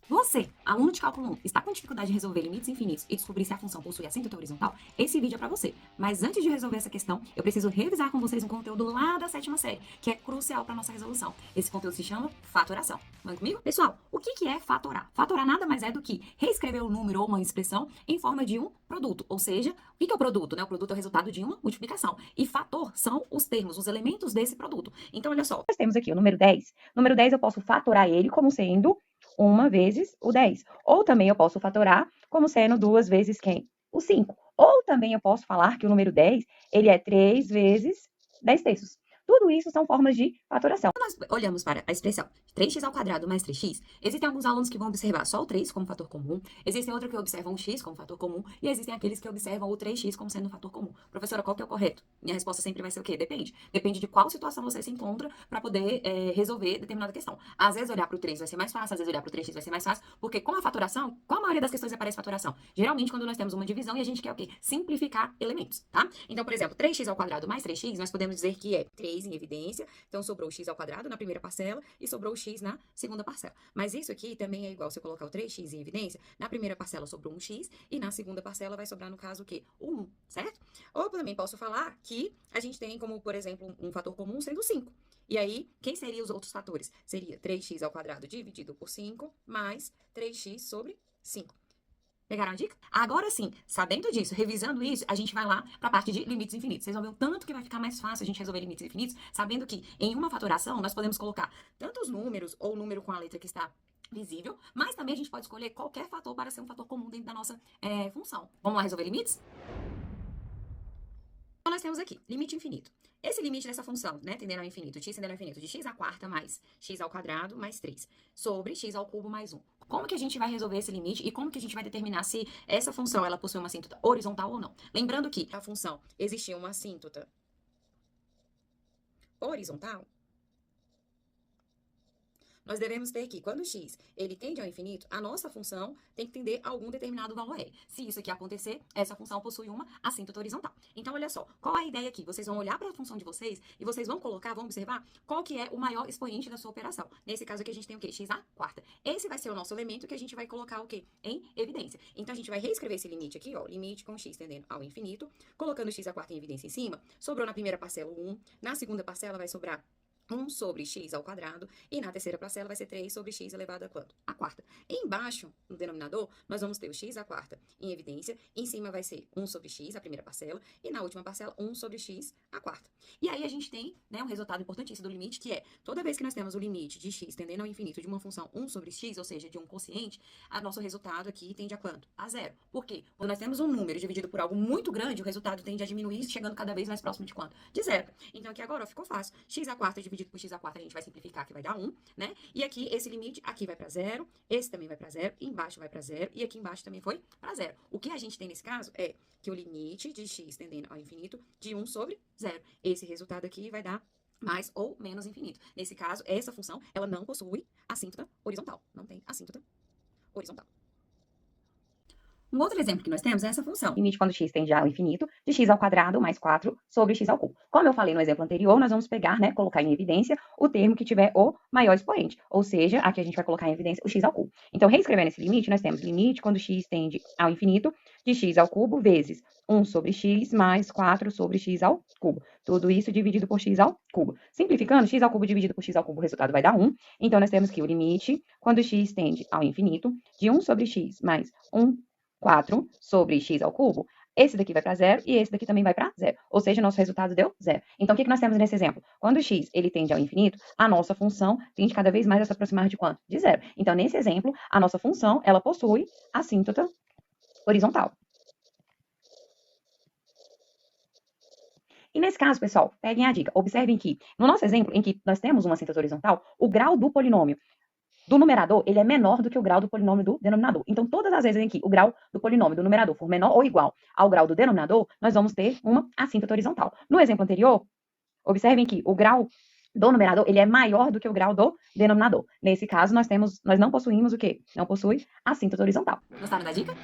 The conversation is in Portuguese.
Você, aluno de cálculo 1, está com dificuldade de resolver limites infinitos e descobrir se a função possui assíntota horizontal? Esse vídeo é para você. Mas antes de resolver essa questão, eu preciso revisar com vocês um conteúdo lá da 7ª série, que é crucial para nossa resolução. Esse conteúdo se chama fatoração. Vamos comigo? Pessoal, o que é fatorar? Fatorar nada mais é do que reescrever o número ou uma expressão em forma de um produto. Ou seja, o que é o produto? O produto é o resultado de uma multiplicação. E fator são os termos, os elementos desse produto. Então, olha só. Nós temos aqui o número 10. O número 10 eu posso fatorar ele como sendo 1 vezes o 10. Ou também eu posso fatorar como sendo 2 vezes quem? O 5. Ou também eu posso falar que o número 10, ele é 3 vezes 10 terços. Tudo isso são formas de fatoração. Quando nós olhamos para a expressão 3x² mais 3x, existem alguns alunos que vão observar só o 3 como fator comum, existem outros que observam o x como fator comum, e existem aqueles que observam o 3x como sendo um fator comum. Professora, qual que é o correto? Minha resposta sempre vai ser o quê? Depende. Depende de qual situação você se encontra para poder resolver determinada questão. Às vezes olhar para o 3 vai ser mais fácil, às vezes olhar para o 3x vai ser mais fácil, porque com a fatoração, qual a maioria das questões aparece fatoração? Geralmente quando nós temos uma divisão e a gente quer o quê? Simplificar elementos, tá? Então, por exemplo, 3x² mais 3x, nós podemos dizer que é 3 em evidência. Então, sobrou o x² na primeira parcela e sobrou o x na segunda parcela. Mas isso aqui também é igual se eu colocar o 3x em evidência. Na primeira parcela sobrou um x e na segunda parcela vai sobrar, no caso, o quê? O 1, certo? Ou também posso falar que a gente tem como, por exemplo, um fator comum sendo 5. E aí, quem seriam os outros fatores? Seria 3x² dividido por 5 mais 3x sobre 5. Pegaram a dica? Agora sim, sabendo disso, revisando isso, a gente vai lá para a parte de limites infinitos. Vocês vão ver o tanto que vai ficar mais fácil a gente resolver limites infinitos, sabendo que em uma fatoração nós podemos colocar tanto os números ou o número com a letra que está visível, mas também a gente pode escolher qualquer fator para ser um fator comum dentro da nossa função. Vamos lá resolver limites? Então, nós temos aqui, limite infinito. Esse limite dessa função, né, tendendo ao infinito, x tendendo ao infinito, de x² mais x² mais 3, sobre x³ mais 1. Como que a gente vai resolver esse limite e como que a gente vai determinar se essa função ela possui uma assíntota horizontal ou não? Lembrando que a função existia uma assíntota horizontal, nós devemos ter que, quando x ele tende ao infinito, a nossa função tem que tender a algum determinado valor R. Se isso aqui acontecer, essa função possui uma assíntota horizontal. Então, olha só, qual é a ideia aqui? Vocês vão olhar para a função de vocês e vocês vão colocar, vão observar qual que é o maior expoente da sua operação. Nesse caso aqui, a gente tem o quê? x². Esse vai ser o nosso elemento que a gente vai colocar o quê? Em evidência. Então, a gente vai reescrever esse limite aqui, ó, limite com x tendendo ao infinito, colocando x² em evidência em cima. Sobrou na primeira parcela 1, na segunda parcela vai sobrar 1 sobre x², e na terceira parcela vai ser 3 sobre x elevado a quanto? A quarta. Embaixo, no denominador, nós vamos ter o x² em evidência, em cima vai ser 1 sobre x, a primeira parcela, e na última parcela, 1 sobre x, a quarta. E aí a gente tem, né, um resultado importantíssimo do limite, que é, toda vez que nós temos o limite de x tendendo ao infinito de uma função 1 sobre x, ou seja, de um quociente, o nosso resultado aqui tende a quanto? A zero. Por quê? Quando nós temos um número dividido por algo muito grande, o resultado tende a diminuir, chegando cada vez mais próximo de quanto? De zero. Então aqui agora, ó, ficou fácil. x² dividido por x² a gente vai simplificar, que vai dar 1, né? E aqui, esse limite, aqui vai para 0, esse também vai para 0, embaixo vai para 0, e aqui embaixo também foi para 0. O que a gente tem nesse caso é que o limite de x tendendo ao infinito de 1 sobre 0. Esse resultado aqui vai dar mais ou menos infinito. Nesse caso, essa função, ela não possui assíntota horizontal. Não tem assíntota horizontal. Um outro exemplo que nós temos é essa função. Limite quando x tende ao infinito, de x² mais 4 sobre x². Como eu falei no exemplo anterior, nós vamos pegar, né, colocar em evidência o termo que tiver o maior expoente. Ou seja, aqui a gente vai colocar em evidência o x². Então, reescrevendo esse limite, nós temos limite quando x tende ao infinito, de x³ vezes 1 sobre x mais 4 sobre x². Tudo isso dividido por x². Simplificando, x³ dividido por x², o resultado vai dar 1. Então, nós temos que o limite quando x tende ao infinito, de 1 sobre x mais 4 sobre x², esse daqui vai para 0 e esse daqui também vai para 0. Ou seja, nosso resultado deu 0. Então, o que nós temos nesse exemplo? Quando x ele tende ao infinito, a nossa função tende cada vez mais a se aproximar de quanto? De 0. Então, nesse exemplo, a nossa função, ela possui assíntota horizontal. E nesse caso, pessoal, peguem a dica. Observem que, no nosso exemplo, em que nós temos uma assíntota horizontal, o grau do polinômio do numerador, ele é menor do que o grau do polinômio do denominador. Então, todas as vezes em que o grau do polinômio do numerador for menor ou igual ao grau do denominador, nós vamos ter uma assíntota horizontal. No exemplo anterior, observem que o grau do numerador, ele é maior do que o grau do denominador. Nesse caso, nós não possuímos o quê? Não possui assíntota horizontal. Gostaram da dica?